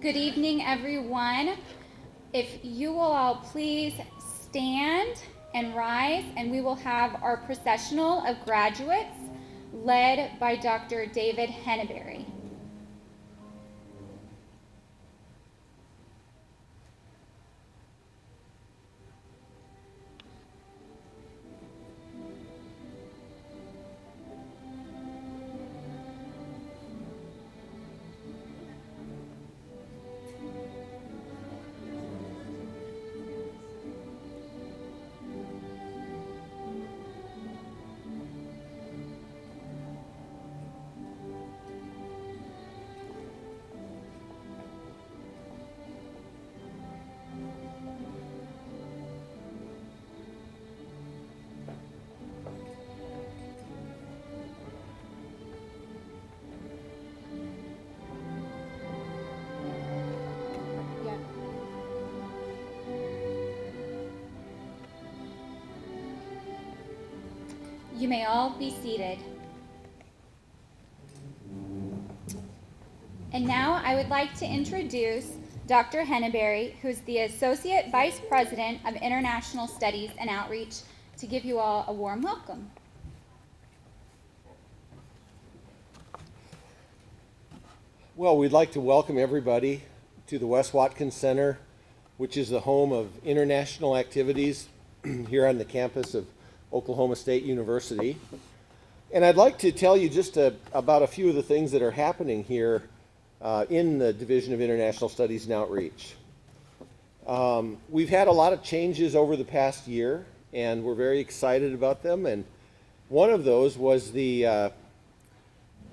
Good evening, everyone. If you will all please stand and rise, and we will have our processional of graduates led by Dr. David Henneberry. You may all be seated. And now I would like to introduce Dr. Henneberry, who is the Associate Vice President of International Studies and Outreach, to give you all a warm welcome. Well, we'd like to welcome everybody to the Wes Watkins Center, which is the home of international activities here on the campus of Oklahoma State University. And I'd like to tell you just about a few of the things that are happening here in the Division of International Studies and Outreach. We've had a lot of changes over the past year, and we're very excited about them. And one of those was the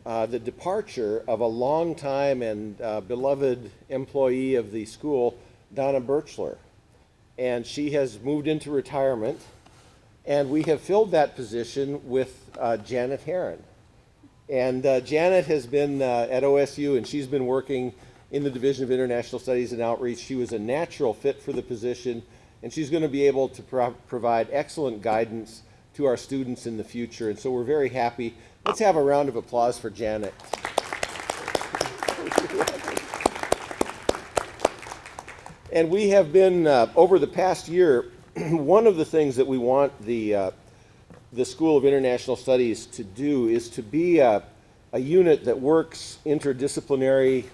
departure of a longtime and beloved employee of the school, Donna Birchler. And she has moved into retirement. And we have filled that position with Janet Herron. And Janet has been at OSU, and she's been working in the Division of International Studies and Outreach. She was a natural fit for the position, and she's going to be able to provide excellent guidance to our students in the future. And so we're very happy. Let's have a round of applause for Janet. And we have been, over the past year, one of the things that we want the School of International Studies to do is to be a unit that works interdisciplinary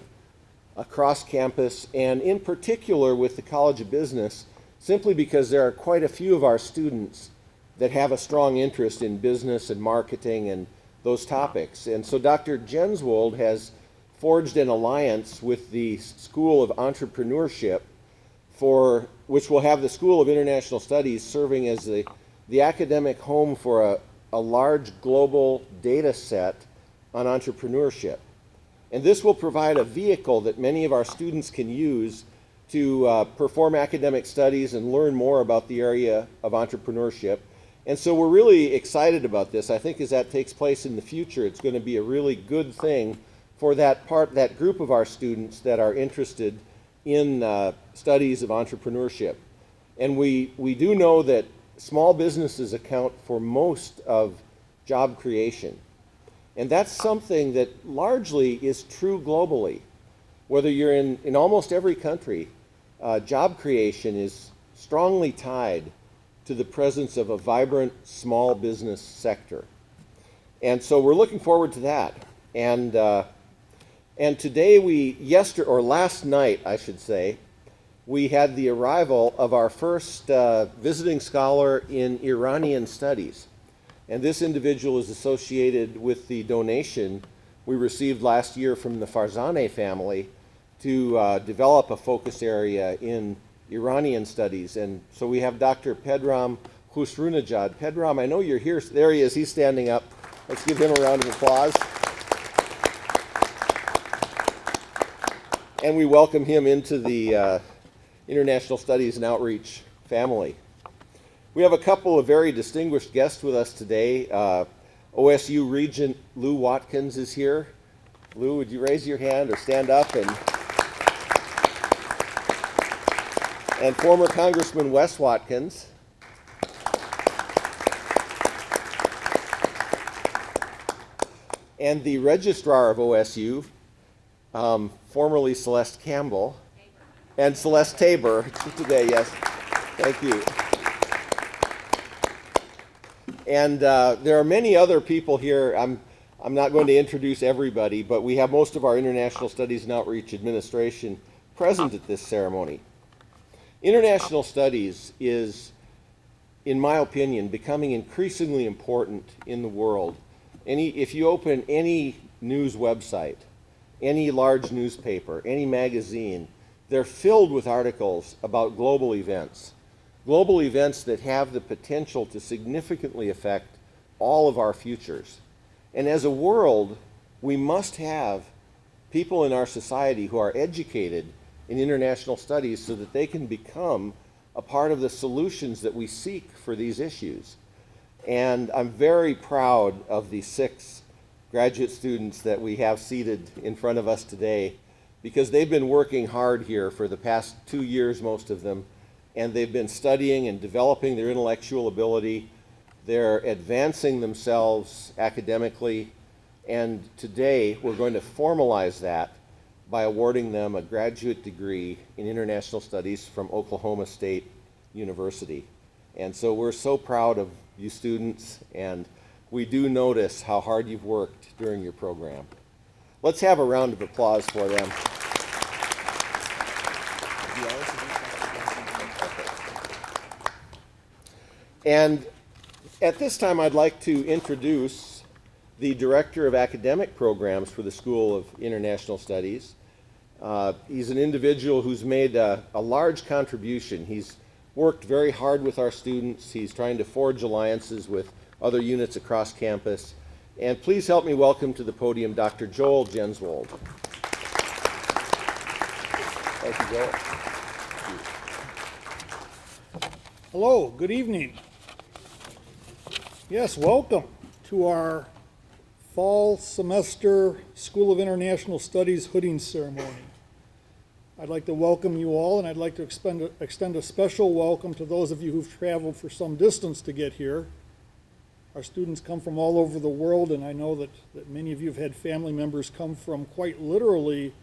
across campus, and in particular with the College of Business, simply because there are quite a few of our students that have a strong interest in business and marketing and those topics. And so Dr. Jenswold has forged an alliance with the School of Entrepreneurship, which will have the School of International Studies serving as the academic home for a large global data set on entrepreneurship. And this will provide a vehicle that many of our students can use to perform academic studies and learn more about the area of entrepreneurship. And so we're really excited about this. I think as that takes place in the future, it's going to be a really good thing for that group of our students that are interested in studies of entrepreneurship. And we do know that small businesses account for most of job creation. And that's something that largely is true globally. Whether you're in almost every country, job creation is strongly tied to the presence of a vibrant small business sector. And so we're looking forward to that. And today last night, I should say, we had the arrival of our first visiting scholar in Iranian studies. And this individual is associated with the donation we received last year from the Farzaneh family to develop a focus area in Iranian studies. And so we have Dr. Pedram Khusrounejad. Pedram, I know you're here. There he is. He's standing up. Let's give him a round of applause. And we welcome him into the International Studies and Outreach family. We have a couple of very distinguished guests with us today. OSU Regent Lou Watkins is here. Lou, would you raise your hand or stand up? And former Congressman Wes Watkins. And the registrar of OSU, formerly Celeste Campbell, and Celeste Tabor today, yes. Thank you. And there are many other people here. I'm not going to introduce everybody, but we have most of our International Studies and Outreach Administration present at this ceremony. International Studies is, in my opinion, becoming increasingly important in the world. If you open any news website, any large newspaper, any magazine, they're filled with articles about global events that have the potential to significantly affect all of our futures. And as a world, we must have people in our society who are educated in international studies so that they can become a part of the solutions that we seek for these issues. And I'm very proud of the 6 graduate students that we have seated in front of us today, because they've been working hard here for the past 2 years, most of them, and they've been studying and developing their intellectual ability. They're advancing themselves academically, and today we're going to formalize that by awarding them a graduate degree in international studies from Oklahoma State University. And so we're so proud of you students, and we do notice how hard you've worked during your program. Let's have a round of applause for them. And at this time, I'd like to introduce the Director of Academic Programs for the School of International Studies. He's an individual who's made a large contribution. He's worked very hard with our students. He's trying to forge alliances with other units across campus. And please help me welcome to the podium Dr. Joel Jenswold. Thank you, Joel. Hello, good evening. Yes, welcome to our fall semester School of International Studies hooding ceremony. I'd like to welcome you all, and I'd like to extend a special welcome to those of you who've traveled for some distance to get here. Our students come from all over the world, and I know that many of you have had family members come from quite literally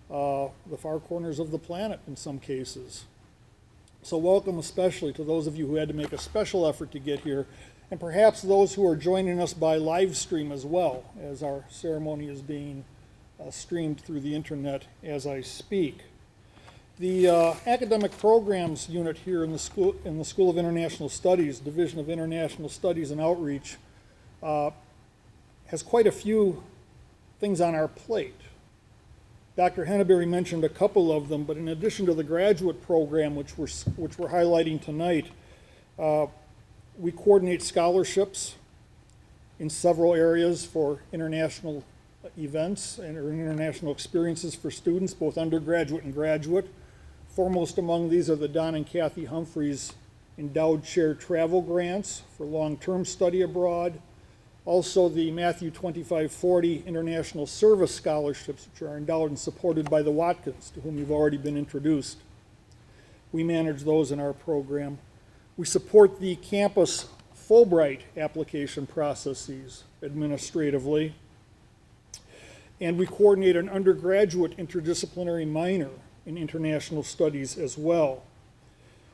the far corners of the planet in some cases. So welcome especially to those of you who had to make a special effort to get here, and perhaps those who are joining us by live stream as well, as our ceremony is being streamed through the internet as I speak. The academic programs unit here in the School of International Studies, Division of International Studies and Outreach, has quite a few things on our plate. Dr. Henneberry mentioned a couple of them, but in addition to the graduate program, which we're highlighting tonight, we coordinate scholarships in several areas for international events and international experiences for students, both undergraduate and graduate. Foremost among these are the Don and Kathy Humphreys Endowed Chair Travel Grants for long-term study abroad. Also the Matthew 2540 International Service Scholarships, which are endowed and supported by the Watkins, to whom you've already been introduced. We manage those in our program. We support the campus Fulbright application processes administratively. And we coordinate an undergraduate interdisciplinary minor in international studies as well.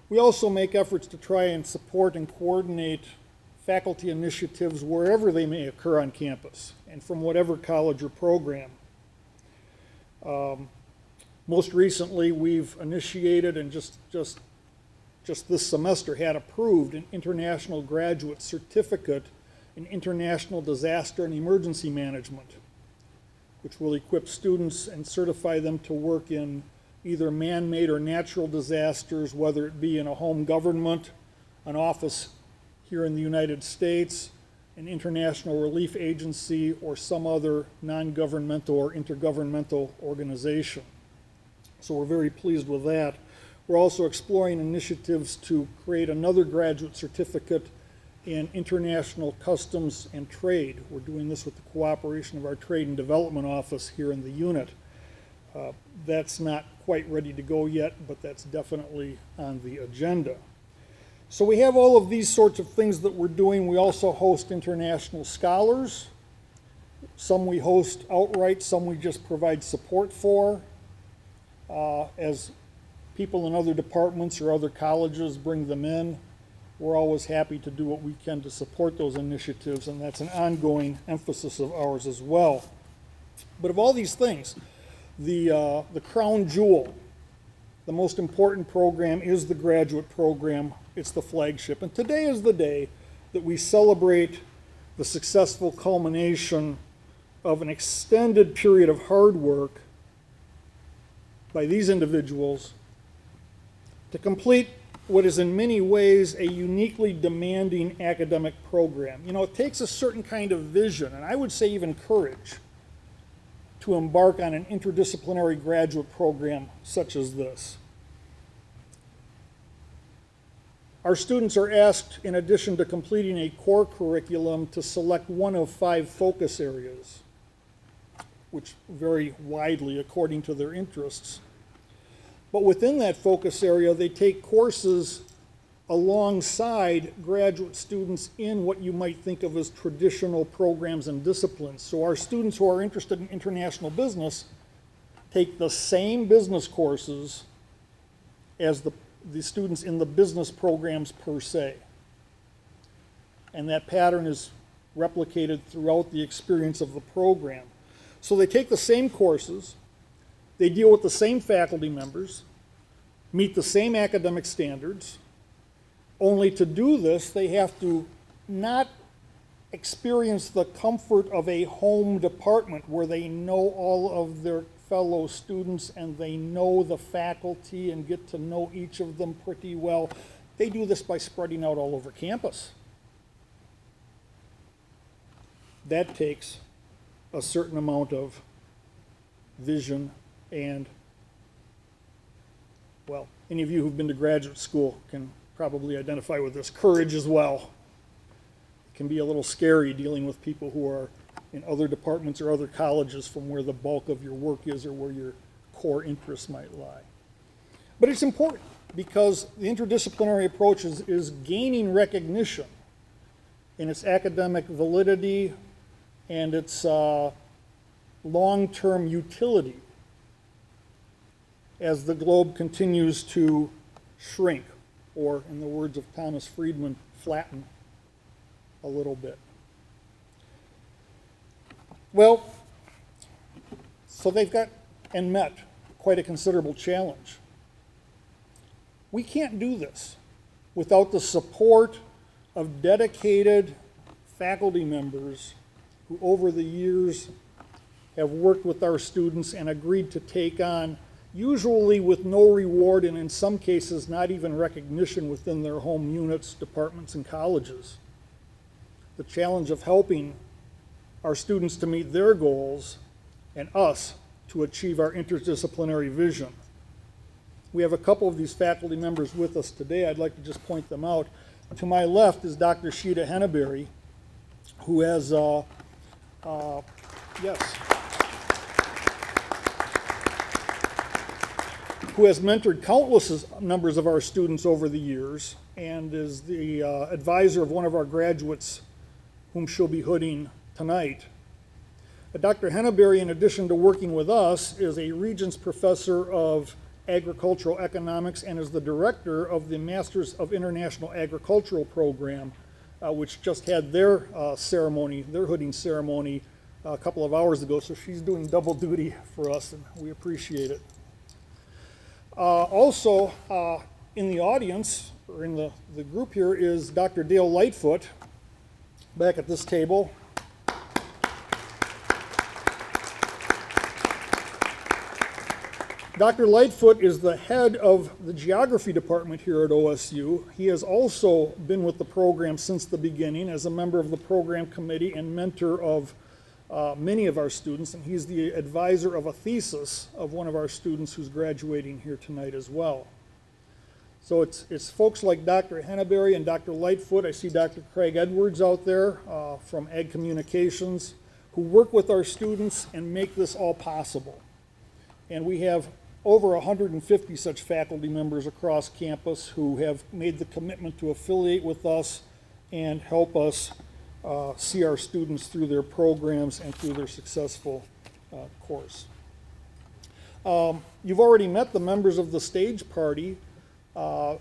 We also make efforts to try and support and coordinate faculty initiatives wherever they may occur on campus and from whatever college or program. Most recently, we've initiated and just this semester had approved an international graduate certificate in international disaster and emergency management, which will equip students and certify them to work in either man-made or natural disasters, whether it be in a home government, an office here in the United States, an international relief agency, or some other non-governmental or intergovernmental organization. So we're very pleased with that. We're also exploring initiatives to create another graduate certificate in international customs and trade. We're doing this with the cooperation of our Trade and Development Office here in the unit. That's not quite ready to go yet, but that's definitely on the agenda. So we have all of these sorts of things that we're doing. We also host international scholars. Some we host outright, some we just provide support for. As people in other departments or other colleges bring them in, we're always happy to do what we can to support those initiatives, and that's an ongoing emphasis of ours as well. But of all these things, the crown jewel, the most important program is the graduate program. It's the flagship. And today is the day that we celebrate the successful culmination of an extended period of hard work by these individuals to complete what is in many ways a uniquely demanding academic program. You know, it takes a certain kind of vision, and I would say even courage, to embark on an interdisciplinary graduate program such as this. Our students are asked, in addition to completing a core curriculum, to select one of 5 focus areas, which vary widely according to their interests. But within that focus area, they take courses alongside graduate students in what you might think of as traditional programs and disciplines. So our students who are interested in international business take the same business courses as the students in the business programs per se. And that pattern is replicated throughout the experience of the program. So they take the same courses, they deal with the same faculty members, meet the same academic standards, only to do this, they have to not experience the comfort of a home department where they know all of their fellow students and they know the faculty and get to know each of them pretty well. They do this by spreading out all over campus. That takes a certain amount of vision and, well, any of you who've been to graduate school can probably identify with this, courage as well. It can be a little scary dealing with people who are in other departments or other colleges from where the bulk of your work is or where your core interests might lie. But it's important because the interdisciplinary approach is gaining recognition in its academic validity and its long-term utility as the globe continues to shrink, or in the words of Thomas Friedman, flatten a little bit. Well, so they've got and met quite a considerable challenge. We can't do this without the support of dedicated faculty members who over the years have worked with our students and agreed to take on, usually with no reward and in some cases not even recognition within their home units, departments, and colleges, the challenge of helping our students to meet their goals and us to achieve our interdisciplinary vision. We have a couple of these faculty members with us today. I'd like to just point them out. To my left is Dr. Sheeta Henneberry, who has, who has mentored countless numbers of our students over the years and is the advisor of one of our graduates whom she'll be hooding tonight. Dr. Henneberry, in addition to working with us, is a Regents Professor of Agricultural Economics and is the director of the Masters of International Agricultural program, which just had their ceremony, their hooding ceremony, a couple of hours ago. So she's doing double duty for us, and we appreciate it. Also, in the audience, or in the group here, is Dr. Dale Lightfoot, back at this table. Dr. Lightfoot is the head of the geography department here at OSU. He has also been with the program since the beginning as a member of the program committee and mentor of many of our students, and he's the advisor of a thesis of one of our students who's graduating here tonight as well. So it's folks like Dr. Henneberry and Dr. Lightfoot. I see Dr. Craig Edwards out there from Ag Communications, who work with our students and make this all possible. And we have over 150 such faculty members across campus who have made the commitment to affiliate with us and help us see our students through their programs and through their successful course. You've already met the members of the stage party. I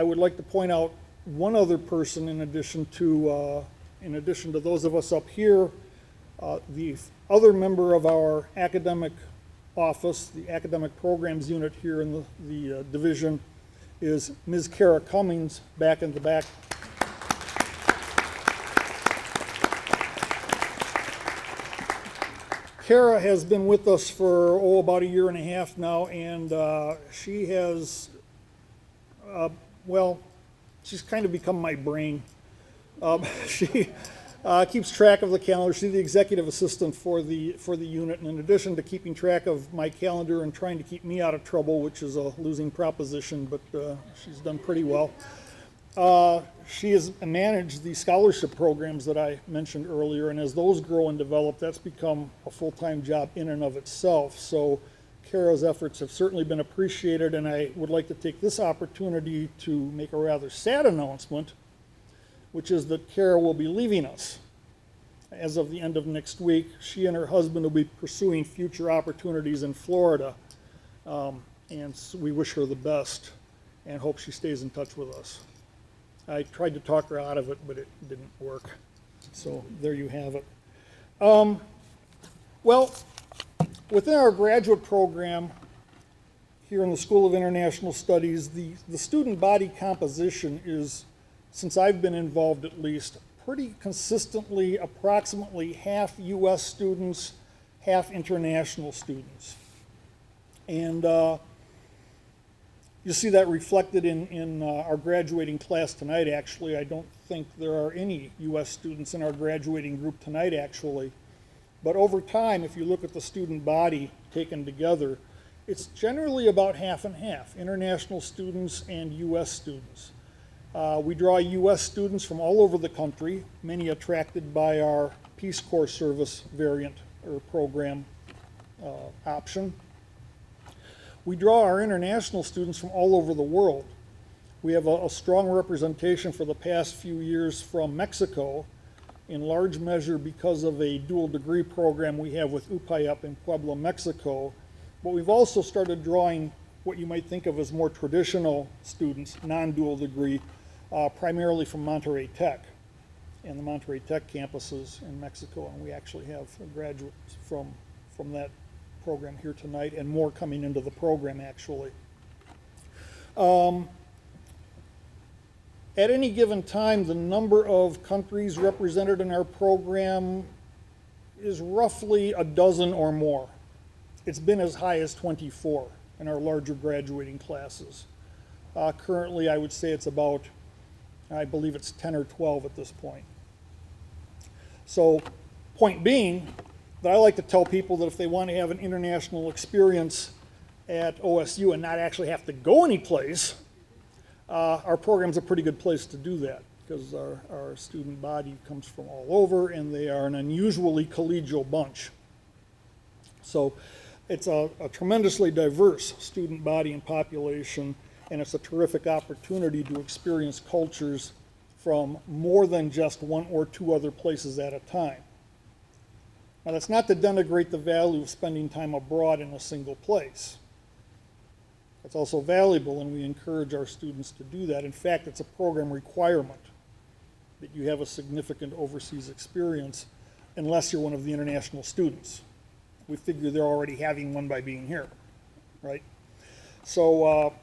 would like to point out one other person in addition to those of us up here. The other member of our academic office, the academic programs unit here in the division, is Ms. Kara Cummings, back in the back. Kara has been with us for, about a year and a half now, and she has, she's kind of become my brain. She keeps track of the calendar. She's the executive assistant for the unit, and in addition to keeping track of my calendar and trying to keep me out of trouble, which is a losing proposition, but she's done pretty well. She has managed the scholarship programs that I mentioned earlier, and as those grow and develop, that's become a full-time job in and of itself. So Kara's efforts have certainly been appreciated, and I would like to take this opportunity to make a rather sad announcement, which is that Kara will be leaving us as of the end of next week. She and her husband will be pursuing future opportunities in Florida, and so we wish her the best and hope she stays in touch with us. I tried to talk her out of it, but it didn't work. So there you have it. Well, within our graduate program here in the School of International Studies, the student body composition is, since I've been involved at least, pretty consistently approximately half U.S. students, half international students. And you see that reflected in our graduating class tonight, actually. I don't think there are any U.S. students in our graduating group tonight, actually. But over time, if you look at the student body taken together, it's generally about half and half, international students and U.S. students. We draw U.S. students from all over the country, many attracted by our Peace Corps service variant or program option. We draw our international students from all over the world. We have a strong representation for the past few years from Mexico, in large measure because of a dual degree program we have with UPAEP in Puebla, Mexico. But we've also started drawing what you might think of as more traditional students, non-dual degree, primarily from Monterrey Tech and the Monterrey Tech campuses in Mexico. And we actually have graduates from that program here tonight, and more coming into the program, actually. At any given time, the number of countries represented in our program is roughly a dozen or more. It's been as high as 24 in our larger graduating classes. Currently, I would say it's about, I believe it's 10 or 12 at this point. So, point being, that I like to tell people that if they want to have an international experience at OSU and not actually have to go anyplace, our program's a pretty good place to do that, because our student body comes from all over, and they are an unusually collegial bunch. So it's a tremendously diverse student body and population, and it's a terrific opportunity to experience cultures from more than just one or two other places at a time. Now, that's not to denigrate the value of spending time abroad in a single place. It's also valuable, and we encourage our students to do that. In fact, it's a program requirement that you have a significant overseas experience, unless you're one of the international students. We figure they're already having one by being here, right? So,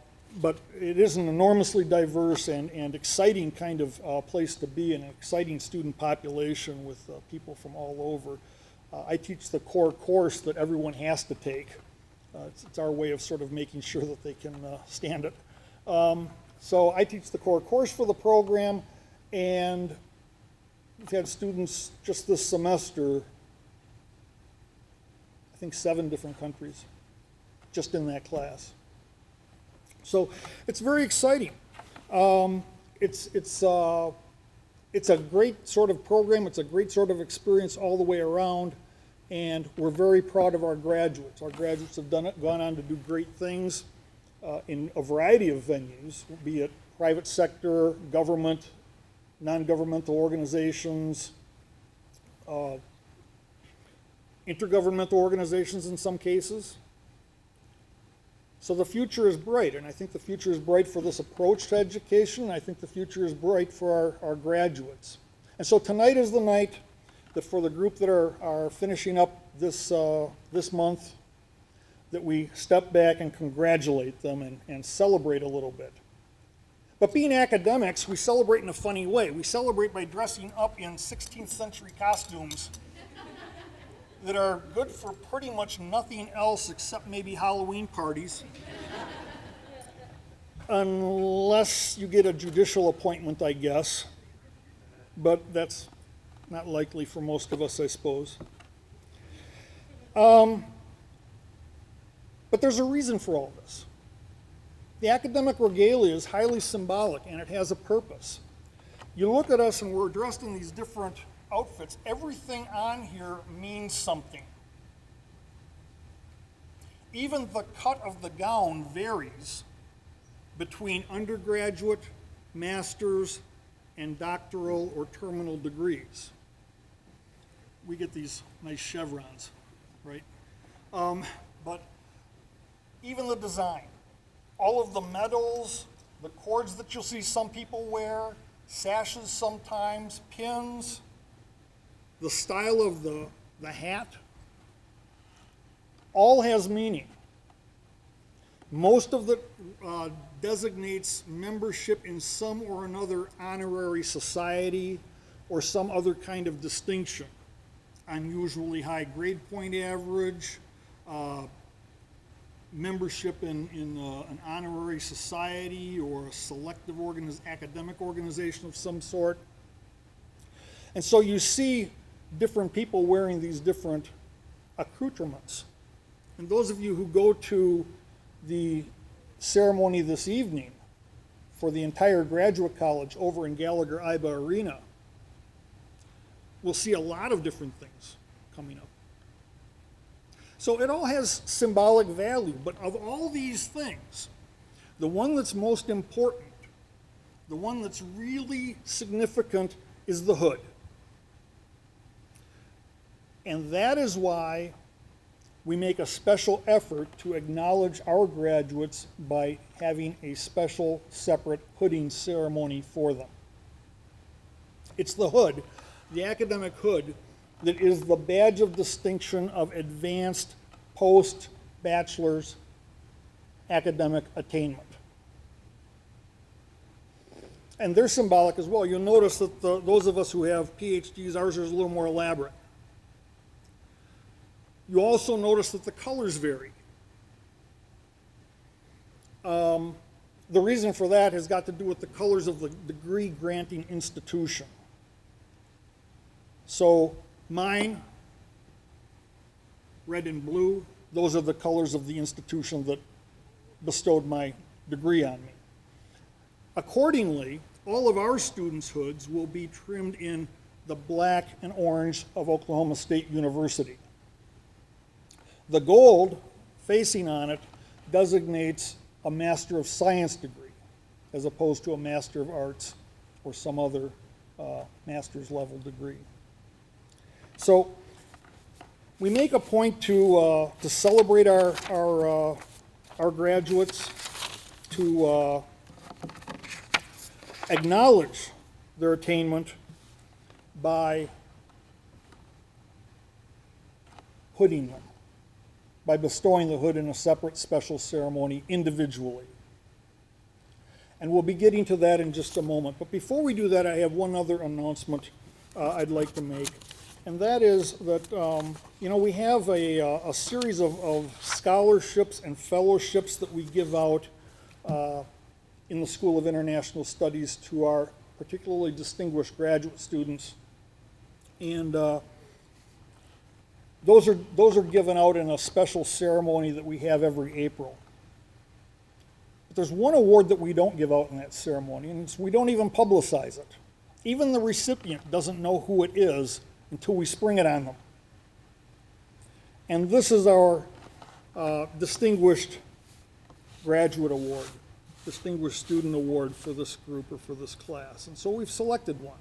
but it is an enormously diverse and exciting kind of place to be, an exciting student population with people from all over. I teach the core course that everyone has to take. It's our way of sort of making sure that they can stand it. So I teach the core course for the program, and we've had students just this semester, I think 7 different countries, just in that class. So it's very exciting. It's a great sort of program. It's a great sort of experience all the way around, and we're very proud of our graduates. Our graduates have gone on to do great things in a variety of venues, be it private sector, government, non-governmental organizations, intergovernmental organizations in some cases. So the future is bright, and I think the future is bright for this approach to education, and I think the future is bright for our graduates. And so tonight is the night that for the group that are finishing up this month, that we step back and congratulate them and celebrate a little bit. But being academics, we celebrate in a funny way. We celebrate by dressing up in 16th century costumes that are good for pretty much nothing else except maybe Halloween parties. Unless you get a judicial appointment, I guess. But that's not likely for most of us, I suppose. But there's a reason for all this. The academic regalia is highly symbolic, and it has a purpose. You look at us and we're dressed in these different outfits. Everything on here means something. Even the cut of the gown varies between undergraduate, master's, and doctoral or terminal degrees. We get these nice chevrons, right? But even the design, all of the medals, the cords that you'll see some people wear, sashes sometimes, pins, the style of the hat, all has meaning. Most of it designates membership in some or another honorary society or some other kind of distinction. Unusually high grade point average, membership in an honorary society or a selective academic organization of some sort. And so you see different people wearing these different accoutrements. And those of you who go to the ceremony this evening for the entire graduate college over in Gallagher-Iba Arena will see a lot of different things coming up. So it all has symbolic value, but of all these things, the one that's most important, the one that's really significant is the hood. And that is why we make a special effort to acknowledge our graduates by having a special separate hooding ceremony for them. It's the hood, the academic hood, that is the badge of distinction of advanced post-bachelor's academic attainment. And they're symbolic as well. You'll notice that those of us who have PhDs, ours is a little more elaborate. You also notice that the colors vary. The reason for that has got to do with the colors of the degree-granting institution. So mine, red and blue, those are the colors of the institution that bestowed my degree on me. Accordingly, all of our students' hoods will be trimmed in the black and orange of Oklahoma State University. The gold facing on it designates a Master of Science degree as opposed to a Master of Arts or some other master's level degree. So we make a point to celebrate our graduates, to acknowledge their attainment by hooding them, by bestowing the hood in a separate special ceremony individually. And we'll be getting to that in just a moment. But before we do that, I have one other announcement I'd like to make. And that is that, we have a series of scholarships and fellowships that we give out in the School of International Studies to our particularly distinguished graduate students. And those are given out in a special ceremony that we have every April. But there's one award that we don't give out in that ceremony, and we don't even publicize it. Even the recipient doesn't know who it is until we spring it on them. And this is our Distinguished Graduate Award, Distinguished Student Award for this group or for this class. And so we've selected one.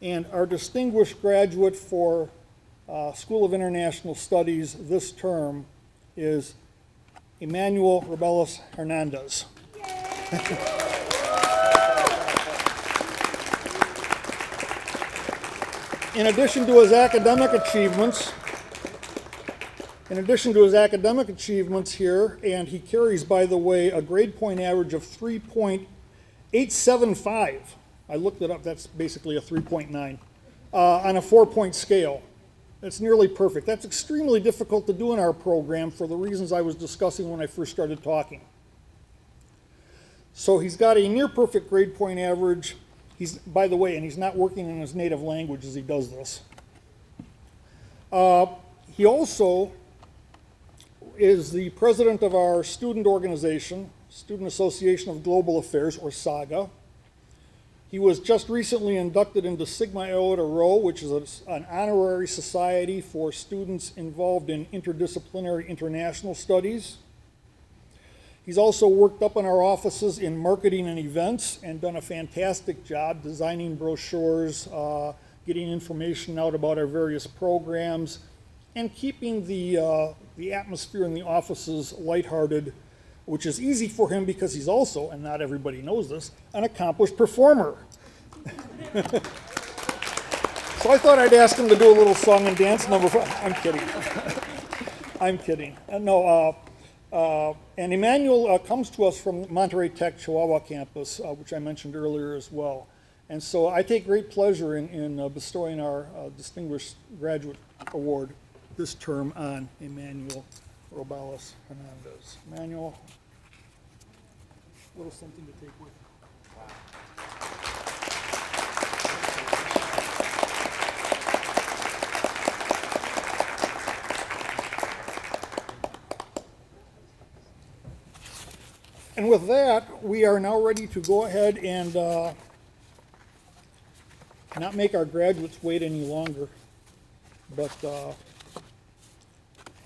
And our distinguished graduate for School of International Studies this term is Emmanuel Rebeles Hernandez. In addition to his academic achievements here, and he carries, by the way, a grade point average of 3.875. I looked it up, that's basically a 3.9 on a 4-point scale. That's nearly perfect. That's extremely difficult to do in our program for the reasons I was discussing when I first started talking. So he's got a near perfect grade point average. By the way, and he's not working in his native language as he does this. He also is the president of our student organization, Student Association of Global Affairs, or SAGA. He was just recently inducted into Sigma Iota Rho, which is an honorary society for students involved in interdisciplinary international studies. He's also worked up in our offices in marketing and events and done a fantastic job designing brochures, getting information out about our various programs, and keeping the atmosphere in the offices lighthearted, which is easy for him because he's also, and not everybody knows this, an accomplished performer. So I thought I'd ask him to do a little song and dance number. I'm kidding. I'm kidding. And Emmanuel comes to us from Monterey Tech Chihuahua campus, which I mentioned earlier as well. And so I take great pleasure in bestowing our Distinguished Graduate Award this term on Emmanuel Rebeles Hernandez. Emmanuel, a little something to take with you. And with that, we are now ready to go ahead and not make our graduates wait any longer, but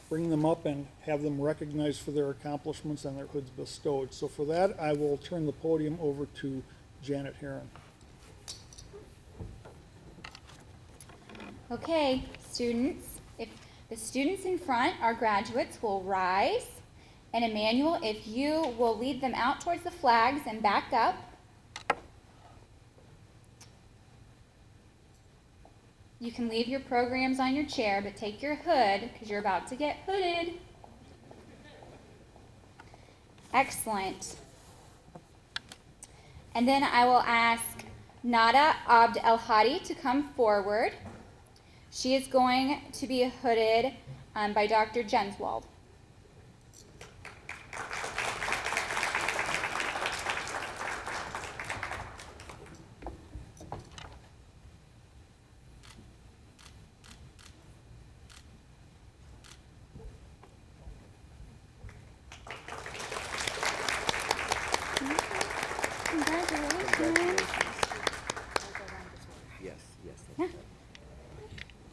bring them up and have them recognized for their accomplishments and their hoods bestowed. So for that, I will turn the podium over to Janet Heron. Okay, students, if the students in front, our graduates, will rise. And Emmanuel, if you will lead them out towards the flags and back up. You can leave your programs on your chair, but take your hood because you're about to get hooded. Excellent. And then I will ask Nada Abd El Hadi to come forward. She is going to be hooded by Dr. Jenswald.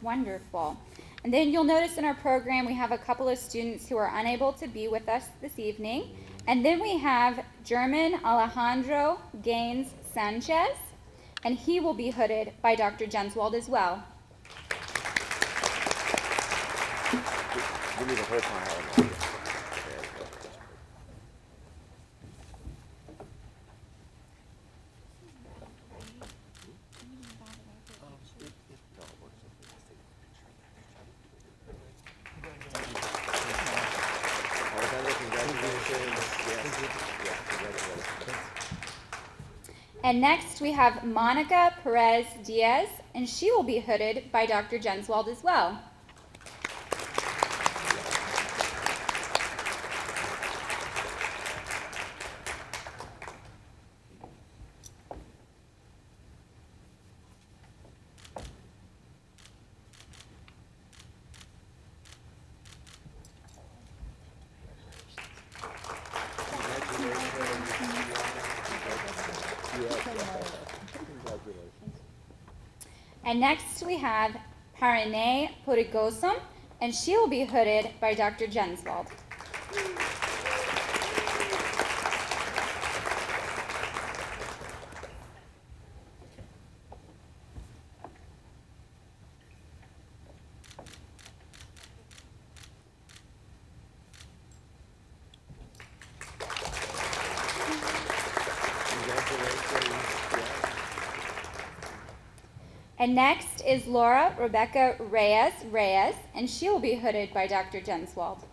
Wonderful. And then you'll notice in our program we have a couple of students who are unable to be with us this evening. And then we have German Alejandro Gaines Sanchez, and he will be hooded by Dr. Jenswald as well. And next we have Monica Perez Diaz, and she will be hooded by Dr. Jenswald as well. And next we have Parine Purigosum, and she will be hooded by Dr. Jenswald. And next is Laura Rebecca Reyes, and she will be hooded by Dr. Jenswald.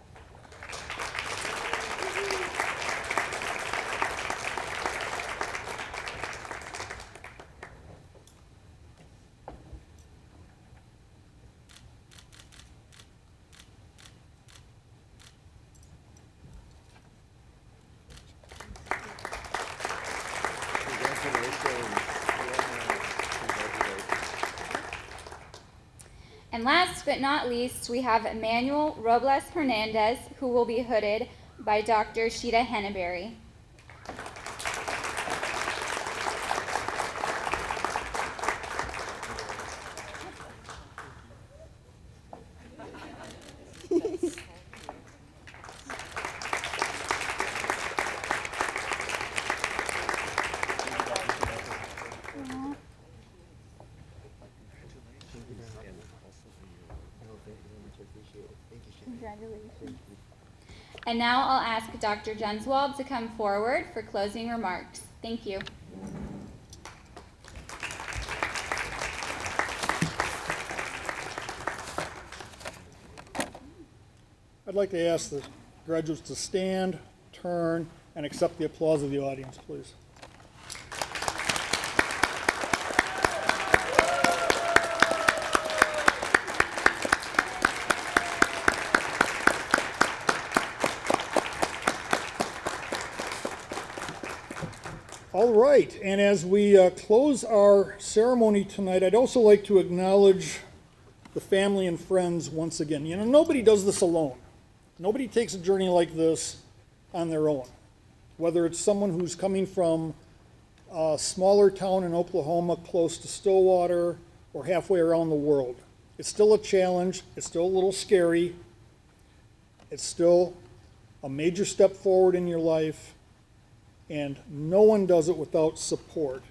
And last but not least, we have Emmanuel Robles Hernandez, who will be hooded by Dr. Sheeta Henneberry. Congratulations. And now I'll ask Dr. Jenswald to come forward for closing remarks. Thank you. I'd like to ask the graduates to stand, turn, and accept the applause of the audience, please. All right, and as we close our ceremony tonight, I'd also like to acknowledge the family and friends once again. You know, nobody does this alone. Nobody takes a journey like this on their own. Whether it's someone who's coming from a smaller town in Oklahoma close to Stillwater or halfway around the world. It's still a challenge. It's still a little scary. It's still a major step forward in your life. And no one does it without support.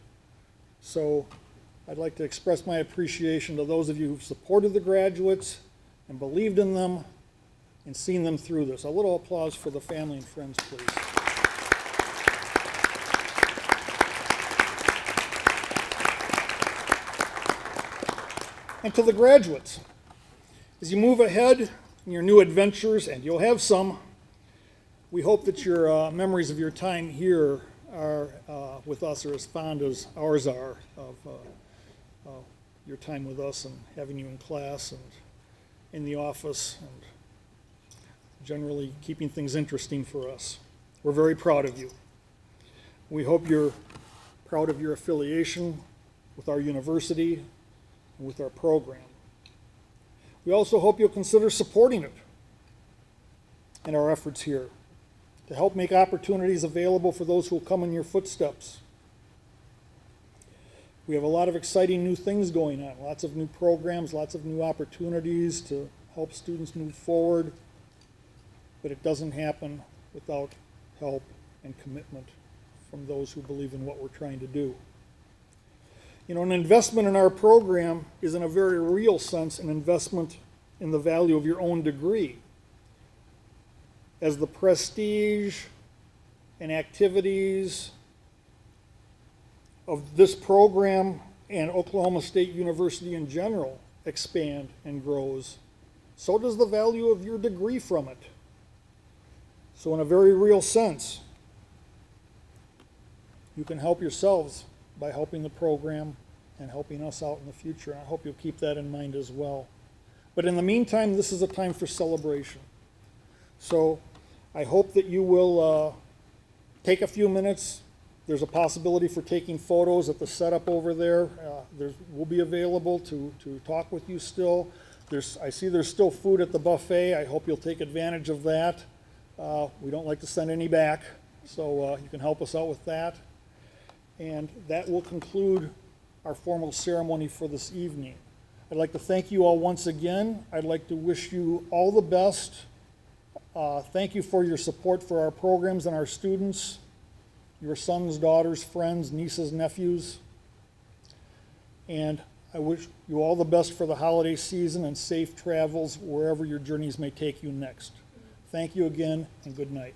So I'd like to express my appreciation to those of you who've supported the graduates and believed in them and seen them through this. A little applause for the family and friends, please. And to the graduates, as you move ahead in your new adventures, and you'll have some, we hope that your memories of your time here are with us are as fond as ours are of your time with us and having you in class and in the office and generally keeping things interesting for us. We're very proud of you. We hope you're proud of your affiliation with our university and with our program. We also hope you'll consider supporting it in our efforts here to help make opportunities available for those who will come in your footsteps. We have a lot of exciting new things going on, lots of new programs, lots of new opportunities to help students move forward, but it doesn't happen without help and commitment from those who believe in what we're trying to do. You know, an investment in our program is in a very real sense an investment in the value of your own degree, as the prestige and activities of this program and Oklahoma State University in general expand and grows, so does the value of your degree from it. So in a very real sense, you can help yourselves by helping the program and helping us out in the future. I hope you'll keep that in mind as well. But in the meantime, this is a time for celebration. So I hope that you will take a few minutes. There's a possibility for taking photos at the setup over there. We'll be available to talk with you still. I see there's still food at the buffet. I hope you'll take advantage of that. We don't like to send any back, so you can help us out with that. And that will conclude our formal ceremony for this evening. I'd like to thank you all once again. I'd like to wish you all the best. Thank you for your support for our programs and our students, your sons, daughters, friends, nieces, nephews. And I wish you all the best for the holiday season and safe travels wherever your journeys may take you next. Thank you again, and good night.